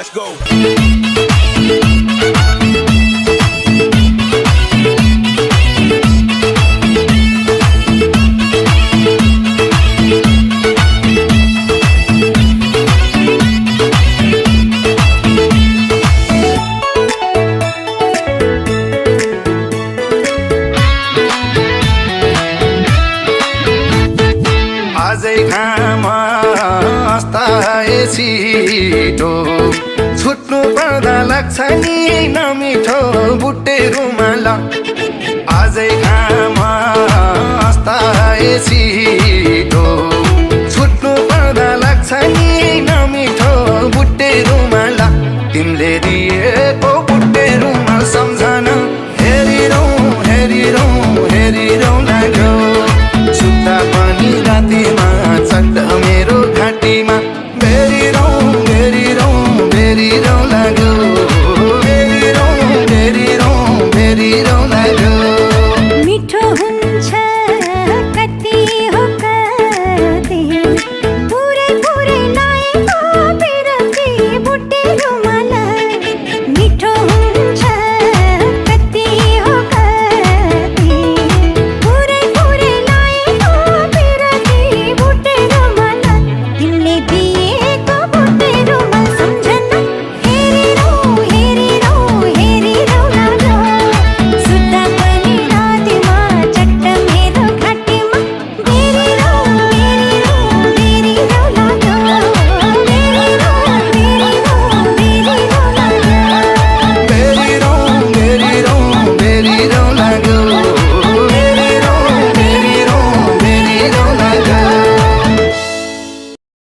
Let's go. आजै घाम अस्ताए छिटो छुट्नु पर्दा लाग्छ नि नमिठो बुट्टे रुमाल आजै घाम अस्ताए छिटो छुट्नु पर्दा लाग्छ नि नमिठो बुट्टे रुमाल तिमीले दिएको बुट्टे रुमाल सम्झना हेरिरौँ हेरिरौँ हेरिरौँ लाग्यो